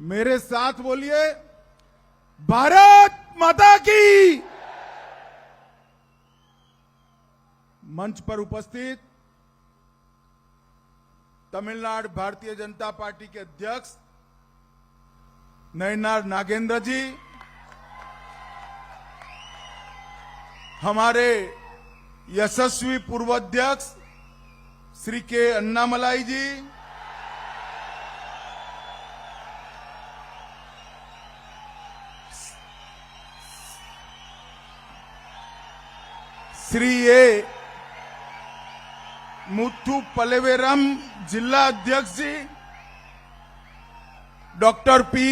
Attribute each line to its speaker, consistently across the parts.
Speaker 1: मेरे साथ बोलिए, भारत माता की। मंच पर उपस्थित तमिलनाडु भारतीय जनता पार्टी के अध्यक्ष नयनार नागेंद्र जी, हमारे यशस्वी पूर्व अध्यक्ष श्री के अन्नामलाई जी, श्री ए मुथु पलेवेरम जिला अध्यक्ष जी, डॉक्टर पी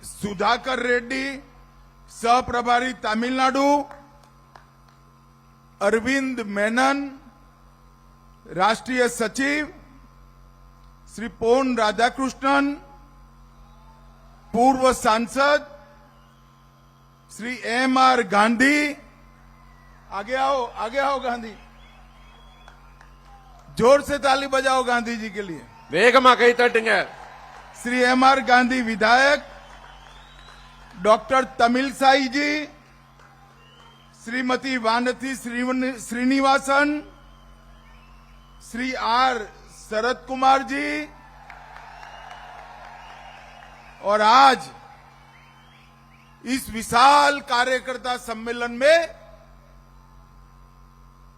Speaker 1: सुधाकर रेड्डी सह प्रभारी तमिलनाडु, अरविंद मेनन राष्ट्रीय सचिव, श्री पोन राधाकृष्णन पूर्व सांसद, श्री एम.आर. गांधी, आगे आओ गांधी, जोर से ताली बजाओ गांधी जी के लिए,
Speaker 2: वेगमा कई तட்டுங்க।
Speaker 1: श्री एम.आर. गांधी विधायक, डॉक्टर तमिलसाई जी, श्रीमती वानथी श्रीनिवासन, श्री आर शरद कुमार जी, और आज इस विशाल कार्यकर्ता सम्मेलन में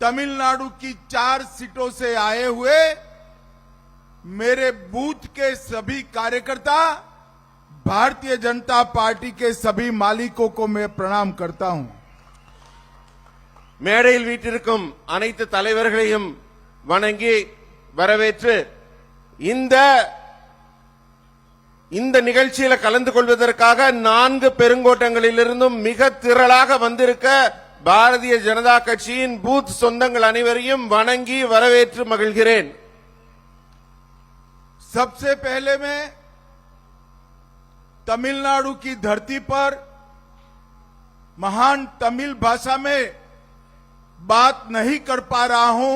Speaker 1: तमिलनाडु की 4 सीटों से आए हुए मेरे बूथ के सभी कार्यकर्ता, भारतीय जनता पार्टी के सभी मालिकों को मैं प्रणाम करता हूं।
Speaker 2: மேடையில் வீற்றிருக்கும் அனைத்து தலைவர்களையும் வணங்கி வரவேற்று இந்த நிகழ்ச்சியில் கலந்து கொள்வதற்காக 4 பெருங்கோட்டங்களிலிருந்தும் மிக திரளாக வந்திருக்க பாரதிய ஜனதா கட்சியின் பூத் சொந்தங்கள் அனைவரையும் வணங்கி வரவேற்று மகிழ்கிறேன்।
Speaker 1: सबसे पहले मैं तमिलनाडु की धरती पर महान तमिल भाषा में बात नहीं कर पा रहा हूं,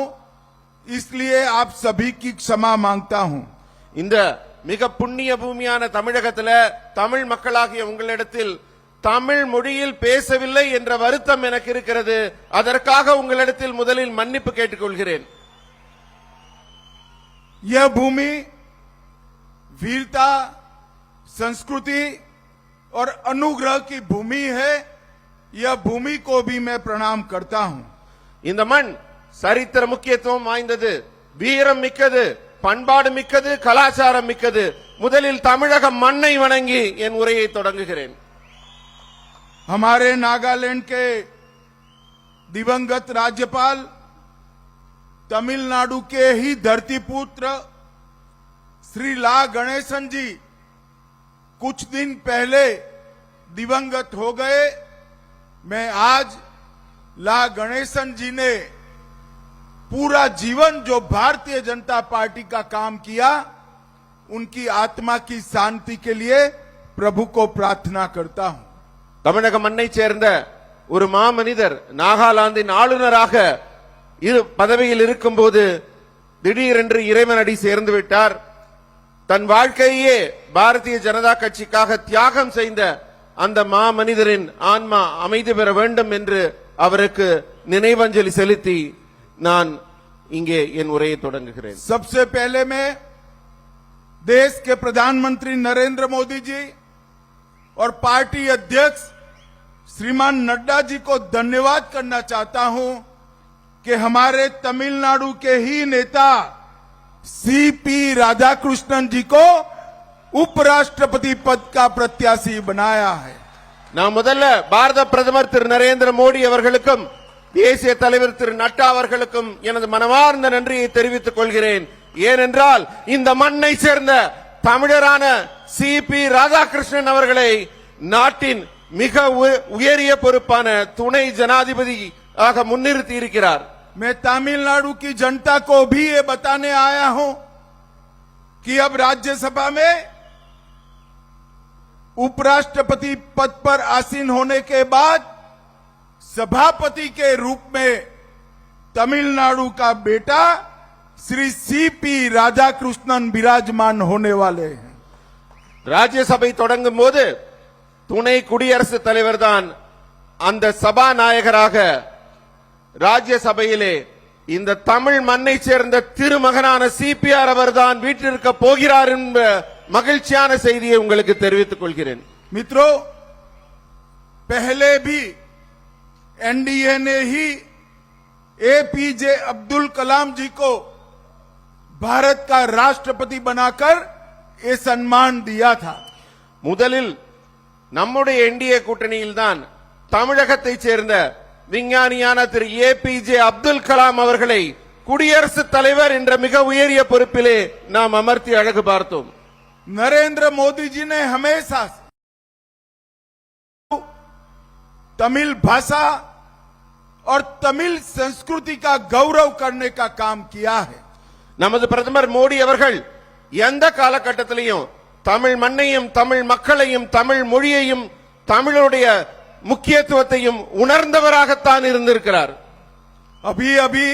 Speaker 1: इसलिए आप सभी की क्षमा मांगता हूं।
Speaker 2: இந்த மிக புண்ணிய பூமியான தமிழகத்தில் தமிழ் மக்களாகிய உங்களிடத்தில் தமிழ் மொழியில் பேசவில்லை என்ற வருத்தம் எனக்கு இருக்கிறது। அதற்காக உங்களிடத்தில் முதலில் மன்னிப்பு கேட்டுக்கொள்கிறேன்।
Speaker 1: यह भूमि वीरता, संस्कृति और अनुग्रह की भूमि है। यह भूमि को भी मैं प्रणाम करता हूं।
Speaker 2: இந்த மண் சரித்திர முக்கியத்துவம் வாய்ந்தது, வீரம் மிக்கது, பண்பாடு மிக்கது, கலாச்சாரம் மிக்கது। முதலில் தமிழக மண்ணை வணங்கி என் உரையை தொடங்குகிறேன்।
Speaker 1: हमारे नागालैंड के दिवंगत राज्यपाल, तमिलनाडु के ही धरतीपुत्र श्री ला गणेशन जी कुछ दिन पहले दिवंगत हो गए। मैं आज ला गणेशन जी ने पूरा जीवन जो भारतीय जनता पार्टी का काम किया, उनकी आत्मा की शांति के लिए प्रभु को प्रार्थना करता हूं।
Speaker 2: தமிழக மண்ணை சேர்ந்த ஒரு மாமனிதர் நாகாலாந்தின் ஆளுநராக பதவியில் இருக்கும்போது திடீரென்று இறைவனடி சேர்ந்து விட்டார்। தன் வாழ்க்கையே பாரதிய ஜனதா கட்சிக்காக தியாகம் செய்த அந்த மாமனிதரின் ஆன்மா அமைதி பெற வேண்டும் என்று அவருக்கு நினைவஞ்சலி செலுத்தி நான் இங்கே என் உரையை தொடங்குகிறேன்।
Speaker 1: सबसे पहले मैं देश के प्रधानमंत्री नरेंद्र मोदी जी और पार्टी अध्यक्ष श्रीमान नड्डा जी को धन्यवाद करना चाहता हूं कि हमारे तमिलनाडु के ही नेता सीपी राधाकृष्णन जी को उपराष्ट्रपति पद का प्रत्याशी बनाया है।
Speaker 2: நான் முதல்ல பாரத பிரதமர் திரு நரேந்திர மோடி அவர்களுக்கும் தேசிய தலைவர் திரு நட்டா அவர்களுக்கும் எனது மனமார்ந்த நன்றியை தெரிவித்துக் கொள்கிறேன்। ஏனென்றால் இந்த மண்ணை சேர்ந்த தமிழரான சிபி ராதாகிருஷ்ணன் அவர்களை நாட்டின் மிக உயரிய பொறுப்பான துணை ஜனாதிபதியாக முன்னிறுத்தி இருக்கிறார்।
Speaker 1: मैं तमिलनाडु की जनता को भी ये बताने आया हूं कि अब राज्यसभा में उपराष्ट्रपति पद पर आसीन होने के बाद सभापति के रूप में तमिलनाडु का बेटा श्री सीपी राधाकृष्णन विराजमान होने वाले हैं।
Speaker 2: ராஜ்யசபை தொடங்கும் போது துணை குடியரசுத் தலைவர் தான் அந்த சபாநாயகராக ராஜ்யசபையிலே இந்த தமிழ் மண்ணை சேர்ந்த திருமகனான சிபிஆர் அவர்தான் வீட்டிற்கு போகிறார் என்ற மகிழ்ச்சியான செய்தியை உங்களுக்கு தெரிவித்துக் கொள்கிறேன்.
Speaker 1: मित्रों, पहले भी एनडीए ने ही एपीजे अब्दुल कलाम जी को भारत का राष्ट्रपति बनाकर ये सम्मान दिया था.
Speaker 2: முதலில் நம்முடைய என்டிஏ கூட்டணியில் தான் தமிழகத்தை சேர்ந்த விஞ்ஞானியான திரு ஏபிஜே அப்துல் கலாம் அவர்களை குடியரசுத் தலைவர் என்ற மிக உயரிய பொறுப்பிலே நாம் அமர்த்தி அழகு பார்த்தோம்.
Speaker 1: नरेंद्र मोदी जी ने हमेशा तमिल भाषा और तमिल संस्कृति का गौरव करने का काम किया है.
Speaker 2: நமது பிரதமர் மோடி அவர்கள் எந்த காலகட்டத்திலையும் தமிழ் மண்ணையும் தமிழ் மக்களையும் தமிழ் மொழியையும் தமிழுடைய முக்கியத்துவத்தையும் உணர்ந்தவராகத்தான் இருந்திருக்கிறார்.
Speaker 1: अभी अभी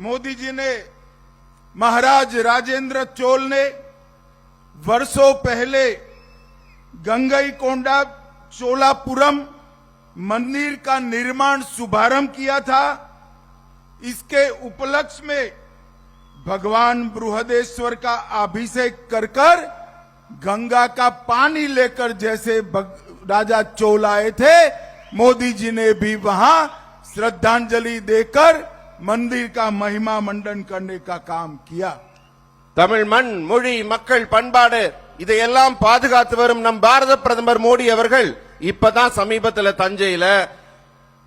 Speaker 1: मोदी जी ने महाराज राजेंद्र चोल ने वर्षों पहले गंगईकोंडा चोलापुरम मंदिर का निर्माण शुभारंभ किया था. इसके उपलक्ष्य में भगवान बृहदेश्वर का अभिषेक कर कर गंगा का पानी लेकर जैसे राजा चोल आए थे, मोदी जी ने भी वहां श्रद्धांजलि देकर मंदिर का महिमा मंडन करने का काम किया.
Speaker 2: தமிழ் மண் மொழி மக்கள் பண்பாடு இதையெல்லாம் பாதுகாத்து வரும் நம் பாரத பிரதமர் மோடி அவர்கள் இப்பதான் சமீபத்தில் தஞ்சையில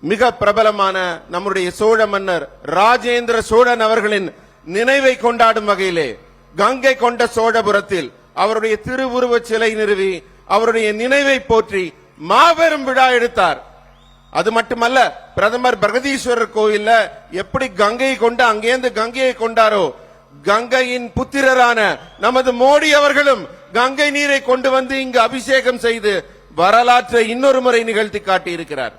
Speaker 2: மிக பிரபலமான நம்முடைய சோழ மன்னர் ராஜேந்திர சோழன் அவர்களின் நினைவை கொண்டாடும் வகையிலே கங்கை கொண்ட சோழபுரத்தில் அவருடைய திருவுருவச் சிலை நிறுவி அவருடைய நினைவை போற்றி மாபெரும் விழா எடுத்தார். அது மட்டுமல்ல, பிரதமர் பிரகதீஸ்வரர் கோயில்ல எப்படி கங்கையை கொண்டு அங்கேருந்து கங்கையை கொண்டாரோ, கங்கையின் புத்திரரான நமது மோடி அவர்களும் கங்கை நீரை கொண்டு வந்து இங்கு அபிஷேகம் செய்து வரலாற்றை இன்னொரு முறை நிகழ்த்தி காட்டியிருக்கிறார்.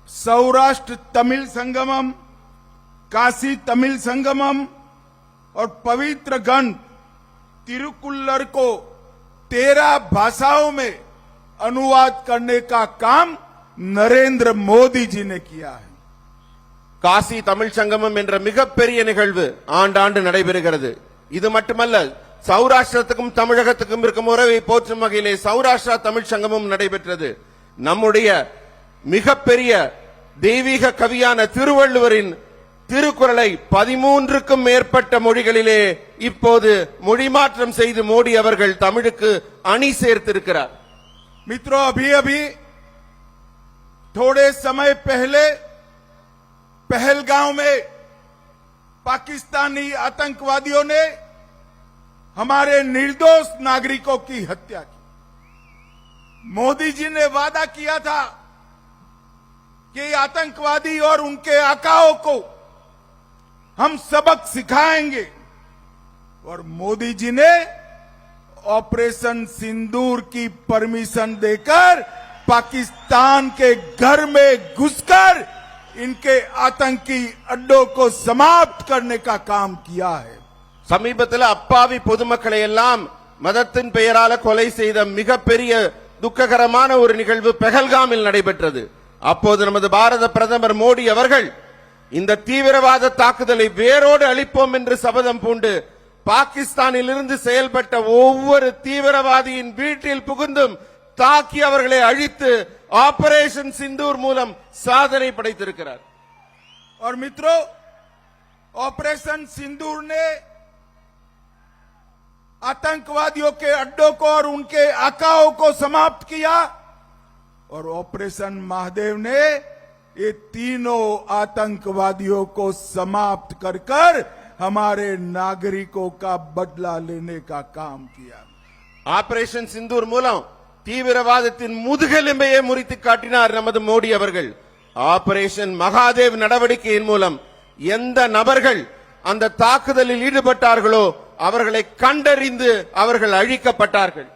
Speaker 1: सौराष्ट्र तमिल संगमम, काशी तमिल संगमम और पवित्र ग्रंथ तिरुकुल्लर को 13 भाषाओं में अनुवाद करने का काम नरेंद्र मोदी जी ने किया है.
Speaker 2: காசி தமிழ் சங்கமம் என்ற மிகப்பெரிய நிகழ்வு ஆண்டாண்டு நடைபெறுகிறது. இது மட்டுமல்ல, சௌராஷ்டிரத்துக்கும் தமிழகத்துக்கும் இருக்கும் உறவை போற்றும் வகையிலே சௌராஷ்டிரா தமிழ் சங்கமும் நடைபெற்றது. நம்முடைய மிகப்பெரிய தெய்வீக கவியான திருவள்ளுவரின் திருக்குறளை 13க்கும் மேற்பட்ட மொழிகளிலே இப்போது மொழி மாற்றம் செய்து மோடி அவர்கள் தமிழுக்கு அணி சேர்த்திருக்கிறார்.
Speaker 1: मित्रों, अभी अभी थोड़े समय पहले पहलगांव में पाकिस्तानी आतंकवादियों ने हमारे निर्दोष नागरिकों की हत्या की. मोदी जी ने वादा किया था कि आतंकवादी और उनके आकाओं को हम सबक सिखाएंगे, और मोदी जी ने ऑपरेशन सिंदूर की परमिशन देकर पाकिस्तान के घर में घुसकर इनके आतंकी अड्डों को समाप्त करने का काम किया है.
Speaker 2: சமீபத்தில் அப்பாவி பொதுமக்களை எல்லாம் மதத்தின் பெயரால கொலை செய்த மிகப்பெரிய துக்ககரமான ஒரு நிகழ்வு பெஹல்காமில் நடைபெற்றது. அப்போது நமது பாரத பிரதமர் மோடி அவர்கள் இந்த தீவிரவாத தாக்குதலை வேரோடு அழிப்போம் என்று சபதம் பூண்டு பாகிஸ்தானில் இருந்து செயல்பட்ட ஒவ்வொரு தீவிரவாதியின் வீட்டில் புகுந்தும் தாக்கி அவர்களை அழித்து ஆபரேஷன் சிந்தூர் மூலம் சாதனை படைத்திருக்கிறார்.
Speaker 1: और मित्रों, ऑपरेशन सिंदूर ने आतंकवादियों के अड्डों को और उनके आकाओं को समाप्त किया, और ऑपरेशन महादेव ने ये तीनों आतंकवादियों को समाप्त कर कर हमारे नागरिकों का बदला लेने का काम किया.
Speaker 2: ஆபரேஷன் சிந்தூர் மூலம் தீவிரவாதத்தின் முதுகெலும்பையே முறித்து காட்டினார் நமது மோடி அவர்கள். ஆபரேஷன் மகாதேவ் நடவடிக்கையின் மூலம் எந்த நபர்கள் அந்த தாக்குதலில் ஈடுபட்டார்களோ அவர்களை கண்டறிந்து அவர்கள் அழிக்கப்பட்டார்கள்.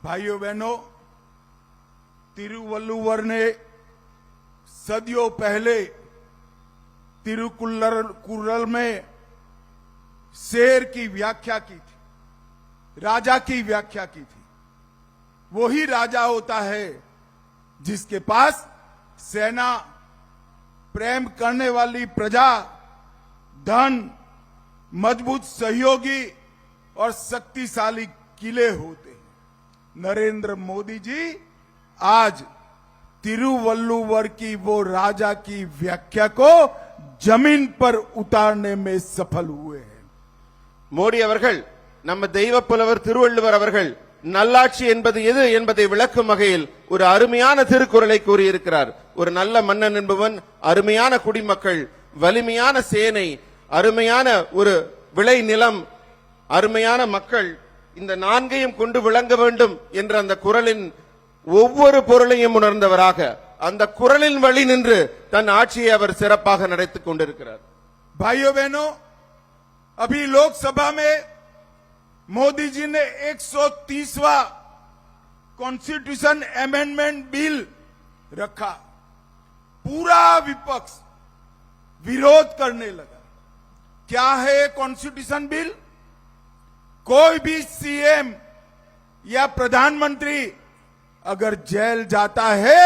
Speaker 1: भाइयों बहनों, तिरुवल्लुवर ने सदियों पहले तिरुकुल्लर में शेर की व्याख्या की थी, राजा की व्याख्या की थी. वही राजा होता है जिसके पास सेना, प्रेम करने वाली प्रजा, धन, मजबूत सहयोगी और शक्तिशाली किले होते हैं। नरेंद्र मोदी जी आज तिरुवल्लुवर की वो राजा की व्याख्या को जमीन पर उतारने में सफल हुए हैं।
Speaker 2: மோடி அவர்கள் நம்ம தெய்வ புலவர் திருவள்ளுவர் அவர்கள் நல்லாட்சி என்பது எது என்பதை விளக்கும் வகையில் ஒரு அருமையான திருக்குறளை கூறியிருக்கிறார். ஒரு நல்ல மன்னன் என்பவன் அருமையான குடிமக்கள், வலிமையான சேனை, அருமையான ஒரு விளை நிலம், அருமையான மக்கள், இந்த நான்கையும் கொண்டு விளங்க வேண்டும் என்ற அந்த குறளின் ஒவ்வொரு பொருளையும் உணர்ந்தவராக அந்த குறளின் வழி நின்று தன் ஆட்சியை அவர் சிறப்பாக நடத்திக் கொண்டிருக்கிறார்.
Speaker 1: भाइयों बहनों, अभी लोकसभा में मोदी जी ने 130वां कॉन्स्टिट्यूशन अमेंडमेंट बिल रखा। पूरा विपक्ष विरोध करने लगा। क्या है कॉन्स्टिट्यूशन बिल? कोई भी सीएम या प्रधानमंत्री अगर जेल जाता है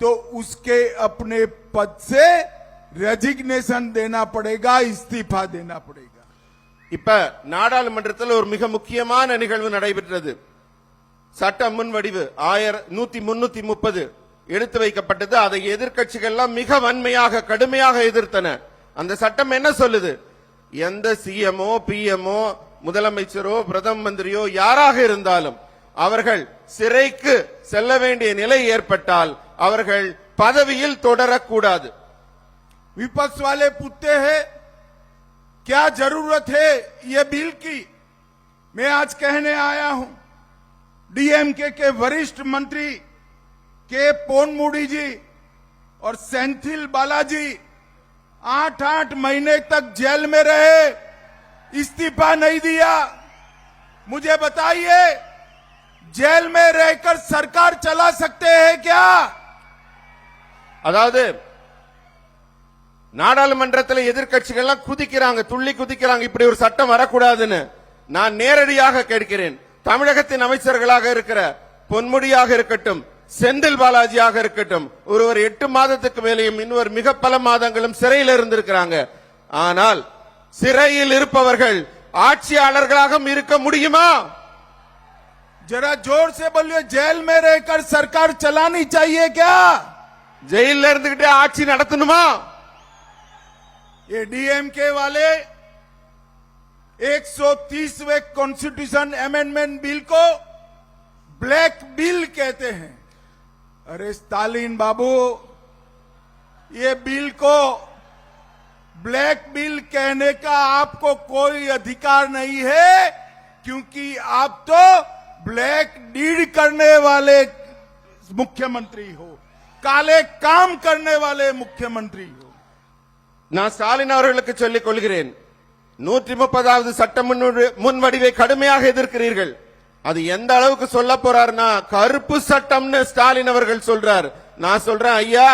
Speaker 1: तो उसके अपने पद से रेजिग्नेशन देना पड़ेगा, इस्तीफा देना पड़ेगा।
Speaker 2: இப்ப நாடாளுமன்றத்தில் ஒரு மிக முக்கியமான நிகழ்வு நடைபெற்றது. சட்ட முன்வடிவு 1330 எடுத்து வைக்கப்பட்டது. அதை எதிர்க்கட்சிகள் எல்லாம் மிக வன்மையாக கடுமையாக எதிர்த்தன. அந்த சட்டம் என்ன சொல்லுது? எந்த சிஎம்ஓ, பிஎம்ஓ, முதலமைச்சரோ, பிரதம மந்திரியோ யாராக இருந்தாலும் அவர்கள் சிறைக்கு செல்ல வேண்டிய நிலை ஏற்பட்டால் அவர்கள் பதவியில் தொடரக்கூடாது.
Speaker 1: विपक्ष वाले पूछते हैं क्या जरूरत है ये बिल की? मैं आज कहने आया हूं, डीएमके के वरिष्ठ मंत्री के पोनमुडी जी और सेंथिल बालाजी 8-8 महीने तक जेल में रहे, इस्तीफा नहीं दिया। मुझे बताइए, जेल में रहकर सरकार चला सकते हैं क्या?
Speaker 2: அதாவது நாடாளுமன்றத்தில் எதிர்க்கட்சிகள் எல்லாம் குதிக்கிறாங்க, துள்ளி குதிக்கிறாங்க, இப்படி ஒரு சட்டம் வரக்கூடாதுன்னு. நான் நேரடியாக கேட்கிறேன், தமிழகத்தின் அமைச்சர்களாக இருக்கிற பொன்முடியாக இருக்கட்டும், செந்தில் பாலாஜியாக இருக்கட்டும், ஒருவர் 8 மாதத்துக்கு மேலேயும் இன்னொரு மிக பல மாதங்களும் சிறையில் இருந்திருக்கிறாங்க. ஆனால் சிறையில் இருப்பவர்கள் ஆட்சியாளர்களாக இருக்க முடியுமா?
Speaker 1: जरा जोर से बोलिए, जेल में रहकर सरकार चलानी चाहिए क्या?
Speaker 2: ஜெயில இருந்துகிட்டே ஆட்சி நடத்தணுமா?
Speaker 1: ये डीएमके वाले 130वें कॉन्स्टिट्यूशन अमेंडमेंट बिल को ब्लैक बिल कहते हैं। अरे स्टालिन बाबू, ये बिल को ब्लैक बिल कहने का आपको कोई अधिकार नहीं है, क्योंकि आप तो ब्लैक डीड करने वाले मुख्यमंत्री हो, काले काम करने वाले मुख्यमंत्री हो।
Speaker 2: நான் ஸ்டாலின் அவர்களுக்கு சொல்லிக் கொள்கிறேன், 130வது சட்ட முன்வடிவை கடுமையாக எதிர்க்கிறீர்கள். அது எந்த அளவுக்கு சொல்ல போறாருன்னா கருப்பு சட்டம்னு ஸ்டாலின் அவர்கள் சொல்றார். நான் சொல்றேன், ஐயா,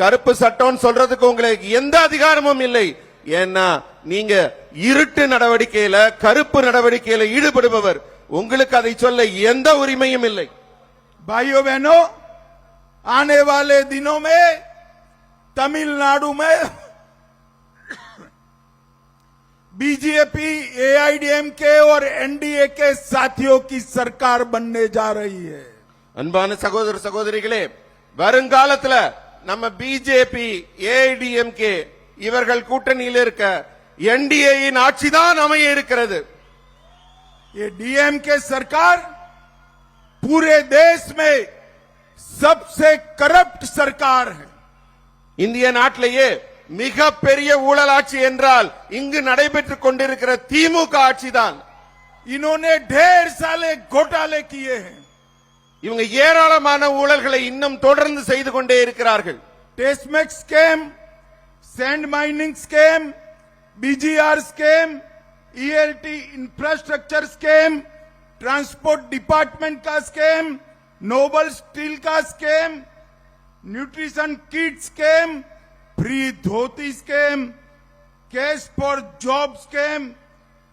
Speaker 2: கருப்பு சட்டம் சொல்றதுக்கு உங்களுக்கு எந்த அதிகாரமும் இல்லை. ஏன்னா நீங்க இருட்டு நடவடிக்கையில, கருப்பு நடவடிக்கையில ஈடுபடுபவர், உங்களுக்கு அதை சொல்ல எந்த உரிமையும் இல்லை.
Speaker 1: भाइयों बहनों, आने वाले दिनों में तमिलनाडु में बीजेपी, एआईडीएमके और एनडीए के साथियों की सरकार बनने जा रही है।
Speaker 2: அன்பான சகோதர சகோதரிகளே, வருங்காலத்துல நம்ம பிஜேபி, ஏஐடிஎம்கே இவர்கள் கூட்டணியில் இருக்க என்டிஏயின் ஆட்சிதான் அமைய இருக்கிறது.
Speaker 1: ये डीएमके सरकार पूरे देश में सबसे करप्ट सरकार है।
Speaker 2: இந்திய நாட்டிலேயே மிக பெரிய ஊழல் ஆட்சி என்றால் இங்கு நடைபெற்றுக் கொண்டிருக்கிற திமுக ஆட்சிதான்.
Speaker 1: इन्होंने ढेर सारे घोटाले किए हैं।
Speaker 2: இவங்க ஏராளமான ஊழல்களை இன்னும் தொடர்ந்து செய்து கொண்டே இருக்கிறார்கள்.
Speaker 1: TASMAC scam, sand mining scam, BGR scam, ELT infrastructure scam, transport department का स्कैम, नोबल स्टील का scam, nutrition kit scam, free dhoti scam, cash for job scam,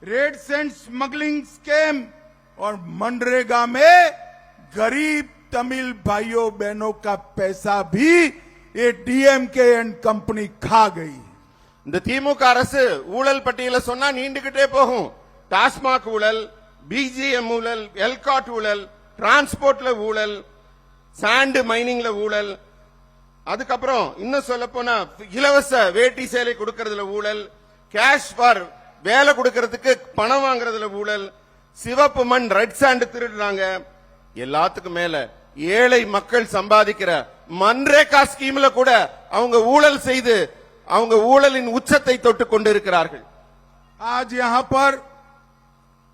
Speaker 1: red sand smuggling scam और मनरेगा में गरीब तमिल भाइयों बहनों का पैसा भी ये डीएमके एंड कंपनी खा गई।
Speaker 2: இந்த திமுக அரசு ஊழல் பட்டியல சொன்னா நீண்டுகிட்டே போகும். டாஸ்மாக் ஊழல், பிஜிஎம் ஊழல், எல்காட் ஊழல், டிரான்ஸ்போர்ட்ல ஊழல், சாண்ட் மைனிங்ல ஊழல், அதுக்கப்புறம் இன்னும் சொல்ல போனா இலவச வேட்டி சேலை கொடுக்கறதுல ஊழல், கேஷ் ஃபார் வேலை கொடுக்கறதுக்கு பணம் வாங்குறதுல ஊழல், சிவப்பு மண் ரெட் சாண்ட் திருடுறாங்க. எல்லாத்துக்கும் மேல ஏழை மக்கள் சம்பாதிக்கிற மன்ரேகா ஸ்கீம்ல கூட அவங்க ஊழல் செய்து அவங்க ஊழலின் உச்சத்தை தொட்டு கொண்டிருக்கிறார்கள்.
Speaker 1: आज यहां पर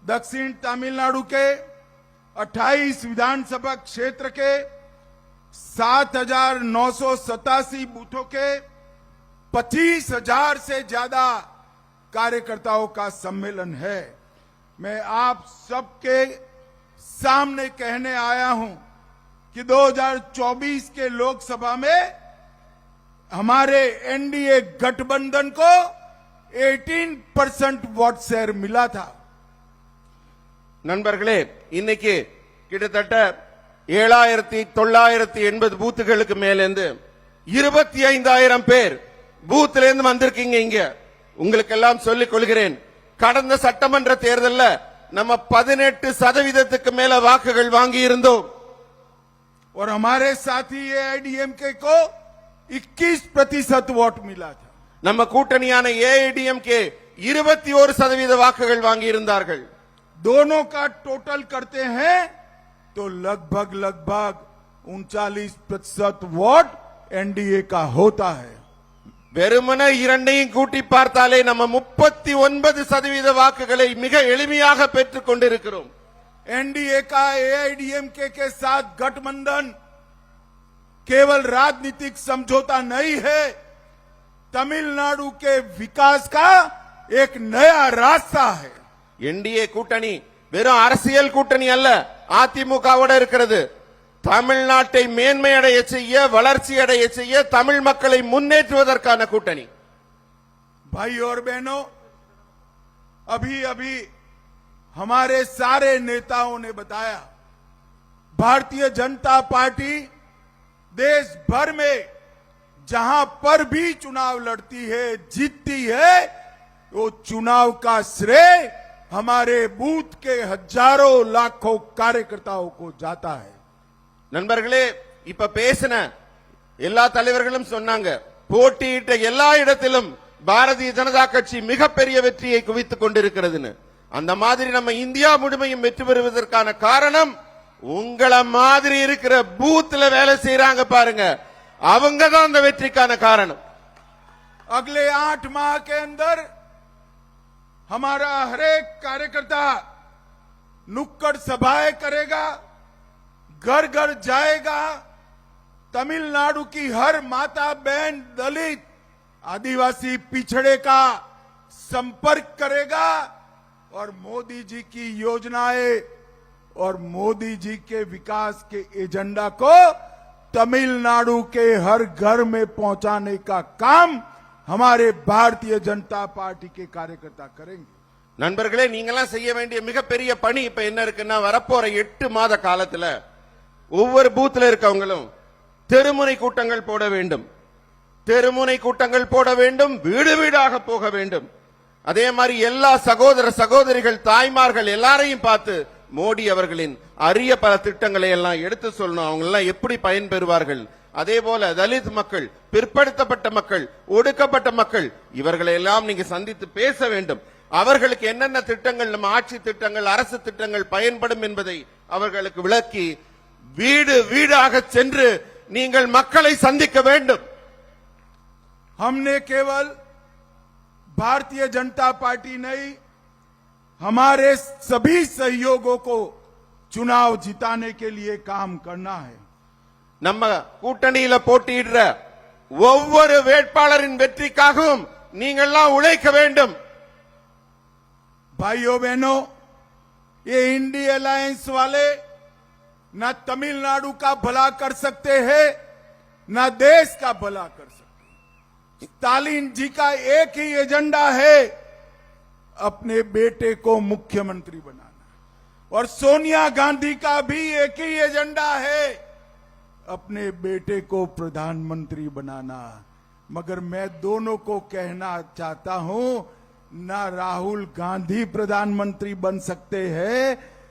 Speaker 1: दक्षिण तमिलनाडु के 28 विधानसभा क्षेत्र के 7,987 बूथों के 25,000 से ज्यादा कार्यकर्ताओं का सम्मेलन है। मैं आप सबके सामने कहने आया हूं कि 2024 के लोकसभा में हमारे एनडीए गठबंधन को 18% वोट शेयर मिला था।
Speaker 2: நண்பர்களே, இன்னைக்கு கிட்டத்தட்ட 7,980 பூத்துகளுக்கு மேலிருந்து 25,000 பேர் பூத்துல இருந்து வந்திருக்கீங்க. இங்க உங்களுக்கு எல்லாம் சொல்லிக் கொள்கிறேன், கடந்த சட்டமன்ற தேர்தல்ல நம்ம 18% மேல வாக்குகள் வாங்கி இருந்தோம்.
Speaker 1: और हमारे साथी एआईडीएमके को 21% वोट मिला था।
Speaker 2: நம்ம கூட்டணியான ஏஐடிஎம்கே 21% வாக்குகள் வாங்கி இருந்தார்கள்.
Speaker 1: दोनों का टोटल करते हैं तो लगभग 39% वोट एनडीए का होता है।
Speaker 2: வெறுமன இரண்டையும் கூட்டி பார்த்தாலே நம்ம 39% வாக்குகளை மிக எளிமையாக பெற்றுக் கொண்டிருக்கிறோம்.
Speaker 1: एनडीए का एआईडीएमके के साथ गठबंधन केवल राजनीतिक समझौता नहीं है, तमिलनाडु के विकास का एक नया रास्ता है।
Speaker 2: என்டிஏ கூட்டணி வெறும் அரசியல் கூட்டணி அல்ல, அதிமுகவோட இருக்கிறது. தமிழ்நாட்டை மேன்மை அடைய செய்ய, வளர்ச்சி அடைய செய்ய, தமிழ் மக்களை முன்னேற்றுவதற்கான கூட்டணி.
Speaker 1: भाई और बहनों, अभी अभी हमारे सारे नेताओं ने बताया, भारतीय जनता पार्टी देश भर में जहां पर भी चुनाव लड़ती है, जीतती है, वो चुनाव का श्रेय हमारे बूथ के हजारों लाखों कार्यकर्ताओं को जाता है।
Speaker 2: நண்பர்களே, இப்ப பேசின எல்லா தலைவர்களும் சொன்னாங்க, போட்டியிட்ட எல்லா இடத்திலும் பாரதிய ஜனதா கட்சி மிகப்பெரிய வெற்றியை குவித்துக் கொண்டிருக்கிறதுன்னு. அந்த மாதிரி நம்ம இந்தியா முழுமையும் வெற்றி பெறுவதற்கான காரணம் உங்களை மாதிரி இருக்கிற பூத்ல வேலை செய்யறாங்க பாருங்க, அவங்க தான் அந்த வெற்றிக்கான காரணம்.
Speaker 1: अगले 8 माह के अंदर हमारा हरेक कार्यकर्ता नुक्कड़ सभाएं करेगा, घर घर जाएगा, तमिलनाडु की हर माता बहन, दलित, आदिवासी पिछड़े का संपर्क करेगा और मोदी जी की योजनाएं और मोदी जी के विकास के एजेंडा को तमिलनाडु के हर घर में पहुंचाने का काम हमारे भारतीय जनता पार्टी के कार्यकर्ता करेंगे।
Speaker 2: நண்பர்களே, நீங்களாம் செய்ய வேண்டிய மிகப்பெரிய பணி இப்ப என்ன இருக்குன்னா, வரப்போற 8 மாத காலத்துல ஒவ்வொரு பூத்துல இருக்கவங்களும் தெருமுனை கூட்டங்கள் போட வேண்டும், தெருமுனை கூட்டங்கள் போட வேண்டும், வீடு வீடாக போக வேண்டும். அதே மாதிரி எல்லா சகோதர சகோதரிகள், தாய்மார்கள் எல்லாரையும் பார்த்து மோடி அவர்களின் அரிய பல திட்டங்களை எல்லாம் எடுத்து சொல்லணும், அவங்க எல்லாம் எப்படி பயன்பெறுவார்கள். அதே போல தலித் மக்கள், பிற்படுத்தப்பட்ட மக்கள், ஒடுக்கப்பட்ட மக்கள், இவர்களை எல்லாம் நீங்க சந்தித்து பேச வேண்டும். அவர்களுக்கு என்னென்ன திட்டங்கள், நம்ம ஆட்சி திட்டங்கள், அரசு திட்டங்கள் பயன்படும் என்பதை அவர்களுக்கு விளக்கி வீடு வீடாக சென்று நீங்கள் மக்களை சந்திக்க வேண்டும்.
Speaker 1: हमने केवल भारतीय जनता पार्टी नहीं, हमारे सभी सहयोगों को चुनाव जिताने के लिए काम करना है।
Speaker 2: நம்ம கூட்டணியில போட்டியிடுற ஒவ்வொரு வேட்பாளரின் வெற்றிக்காகவும் நீங்கள்லாம் உழைக்க வேண்டும்.
Speaker 1: भाइयों बहनों, ये इंडी अलायंस वाले न तमिलनाडु का भला कर सकते हैं, न देश का भला कर सकते हैं। स्टालिन जी का एक ही एजेंडा है, अपने बेटे को मुख्यमंत्री बनाना। और सोनिया गांधी का भी एक ही एजेंडा है, अपने बेटे को प्रधानमंत्री बनाना। मगर मैं दोनों को कहना चाहता हूं, ना राहुल गांधी प्रधानमंत्री बन सकते हैं,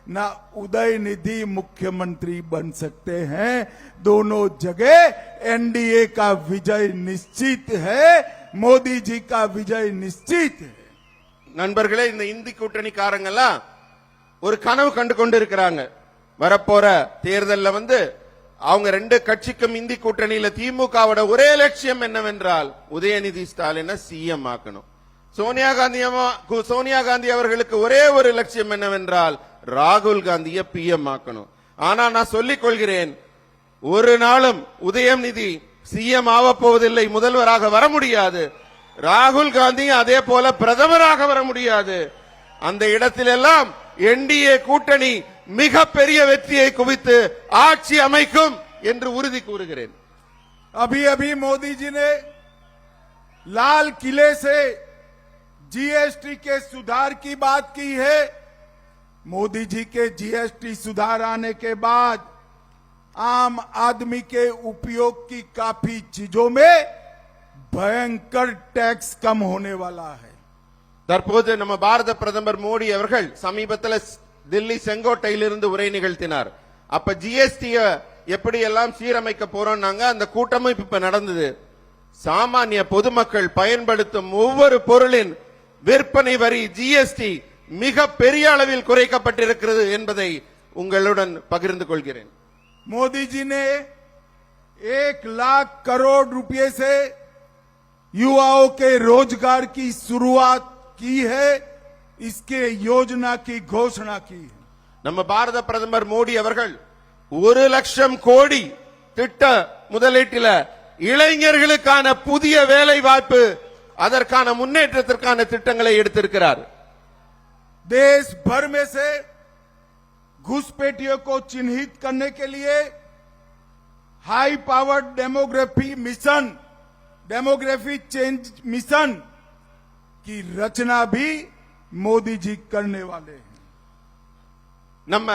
Speaker 1: ना उदयनिधि मुख्यमंत्री बन सकते हैं। दोनों जगह एनडीए का विजय निश्चित है, मोदी जी का विजय निश्चित है।
Speaker 2: நண்பர்களே, இந்த இந்தி கூட்டணிக்காரங்கெல்லாம் ஒரு கனவு கண்டு கொண்டு இருக்கிறாங்க. வரப்போற தேர்தல்ல அவங்க ரெண்டு கட்சிக்கும் இந்தி கூட்டணியில திமுகவோட ஒரே லட்சியம் என்னவென்றால் உதயநிதி ஸ்டாலினை சிஎம் ஆக்கணும். சோனியா காந்தி அவர்களுக்கு ஒரே ஒரு லட்சியம் என்னவென்றால் ராகுல் காந்தியை பிஎம் ஆக்கணும். ஆனா நான் சொல்லிக் கொள்கிறேன், ஒரு நாளும் உதயநிதி சிஎம் ஆக போவதில்லை, முதல்வராக வர முடியாது. ராகுல் காந்தி அதே போல பிரதமராக வர முடியாது. அந்த இடத்திலெல்லாம் என்டிஏ கூட்டணி மிகப்பெரிய வெற்றியை குவித்து ஆட்சி அமைக்கும் என்று உறுதி கூறுகிறேன்.
Speaker 1: अभी अभी मोदी जी ने लाल किले से जीएसटी के सुधार की बात की है। मोदी जी के जीएसटी सुधार आने के बाद आम आदमी के उपयोग की काफी चीजों में भयंकर टैक्स कम होने वाला है।
Speaker 2: தற்போது நம்ம பாரத பிரதமர் மோடி அவர்கள் சமீபத்தில் தில்லி செங்கோட்டையிலிருந்து உரை நிகழ்த்தினார். அப்ப ஜிஎஸ்டி எப்படி எல்லாம் சீரமைக்க போறோம்னாங்க. அந்த கூட்டமும் இப்ப நடந்தது. சாமானிய பொதுமக்கள் பயன்படுத்தும் ஒவ்வொரு பொருளின் விற்பனை வரி ஜிஎஸ்டி மிக பெரிய அளவில் குறைக்கப்பட்டிருக்கிறது என்பதை உங்களுடன் பகிர்ந்து கொள்கிறேன்.
Speaker 1: मोदी जी ने 1 लाख करोड़ रुपए से युवाओं के रोजगार की शुरुआत की है, इसके योजना की घोषणा की है।
Speaker 2: நம்ம பாரத பிரதமர் மோடி அவர்கள் 1 லட்சம் கோடி திட்ட முதலீட்டில இளைஞர்களுக்கான புதிய வேலை வாய்ப்பு, அதற்கான முன்னேற்றத்திற்கான திட்டங்களை எடுத்திருக்கிறார்.
Speaker 1: देश भर में से घुसपैठियों को चिन्हित करने के लिए high powered demography change mission की रचना भी मोदी जी करने वाले हैं।
Speaker 2: நம்ம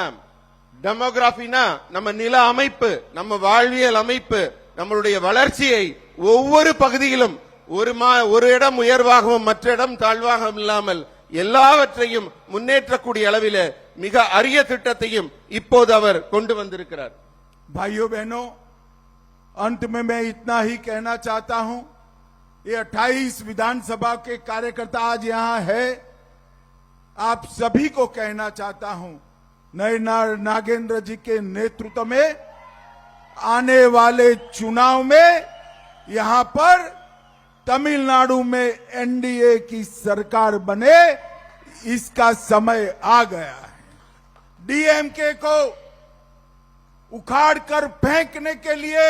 Speaker 2: டெமோகிராஃபினா நம்ம நில அமைப்பு, நம்ம வாழ்வியல் அமைப்பு, நம்மளுடைய வளர்ச்சியை ஒவ்வொரு பகுதியிலும் ஒரு இடம் உயர்வாகவும் மற்ற இடம் தாழ்வாகவும் இல்லாமல் எல்லாவற்றையும் முன்னேற்றக்கூடிய அளவில் மிக அரிய திட்டத்தையும் இப்போது அவர் கொண்டு வந்திருக்கிறார்.
Speaker 1: भाइयों बहनों, अंत में मैं इतना ही कहना चाहता हूं, ये 28 विधानसभा के कार्यकर्ता आज यहां है। आप सभी को कहना चाहता हूं, नयनार नागेंद्र जी के नेतृत्व में आने वाले चुनाव में यहां पर तमिलनाडु में एनडीए की सरकार बने, इसका समय आ गया है। डीएमके को उखाड़कर फेंकने के लिए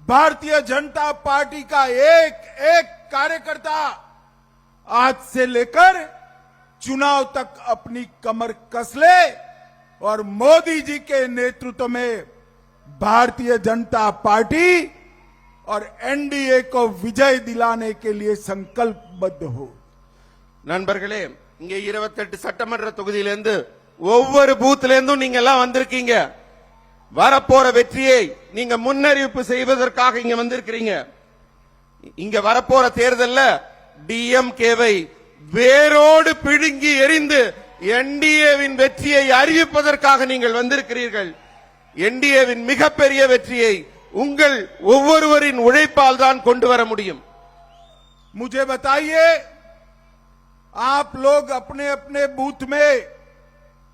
Speaker 1: भारतीय जनता पार्टी का एक एक कार्यकर्ता आज से लेकर चुनाव तक अपनी कमर कस ले और मोदी जी के नेतृत्व में भारतीय जनता पार्टी और एनडीए को विजय दिलाने के लिए संकल्पबद्ध हो।
Speaker 2: நண்பர்களே, இங்கே 28 சட்டமன்ற தொகுதியிலிருந்து ஒவ்வொரு பூத்திலிருந்தும் நீங்க எல்லாம் வந்திருக்கீங்க. வரப்போற வெற்றியை நீங்க முன்னறிவிப்பு செய்வதற்காக இங்க வந்திருக்கிறீங்க. இங்க வரப்போற தேர்தல்ல டிஎம்கேவை வேரோடு பிடுங்கி எறிந்து என்டிஏவின் வெற்றியை அறிவிப்பதற்காக நீங்கள் வந்திருக்கிறீர்கள். என்டிஏவின் மிகப்பெரிய வெற்றியை உங்கள் ஒவ்வொருவரின் உழைப்பால் தான் கொண்டு வர முடியும்.
Speaker 1: मुझे बताइए, आप लोग अपने अपने बूथ में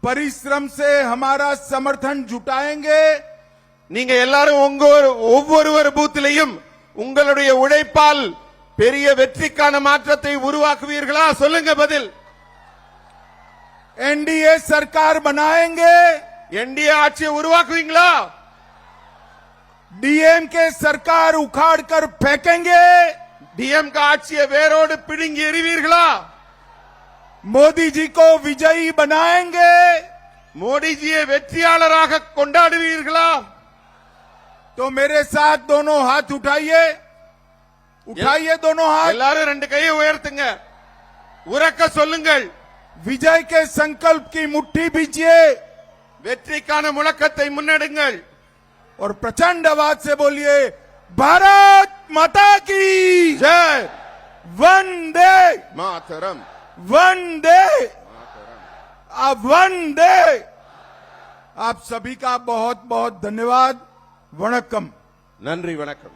Speaker 1: परिश्रम से हमारा समर्थन जुटाएंगे?
Speaker 2: நீங்க எல்லாரும் ஒவ்வொரு பூத்திலையும் உங்களுடைய உழைப்பால் பெரிய வெற்றிக்கான மாற்றத்தை உருவாக்குவீர்களா? சொல்லுங்க பதில்.
Speaker 1: एनडीए सरकार बनाएंगे?
Speaker 2: என்டிஏ ஆட்சியை உருவாக்குவீங்களா?
Speaker 1: डीएम के सरकार उखाड़ कर फेंकेंगे?
Speaker 2: डीएम का ஆட்சியை வேரோடு பிடுங்கி எறிவீர்களா?
Speaker 1: मोदी जी को विजयी बनाएंगे?
Speaker 2: मोदी जी வெற்றியாளராக கொண்டாடுவீர்களா?
Speaker 1: तो मेरे साथ दोनों हाथ उठाइए, उठाइए दोनों हाथ.
Speaker 2: எல்லாரும் ரெண்டு கையை உயர்த்துங்க, உரக்க சொல்லுங்கள்.
Speaker 1: विजय के संकल्प की मुट्ठी भींचिए
Speaker 2: வெற்றிக்கான முழக்கத்தை முன்னெடுங்கள்
Speaker 1: और प्रचंड आवाज से बोलिए भारत माता की
Speaker 2: ஜெய்
Speaker 1: वंदे
Speaker 2: மாதரம்
Speaker 1: वंदे वंदे। आप सभी का बहुत बहुत धन्यवाद। वणक्कम।
Speaker 2: நன்றி வணக்கம்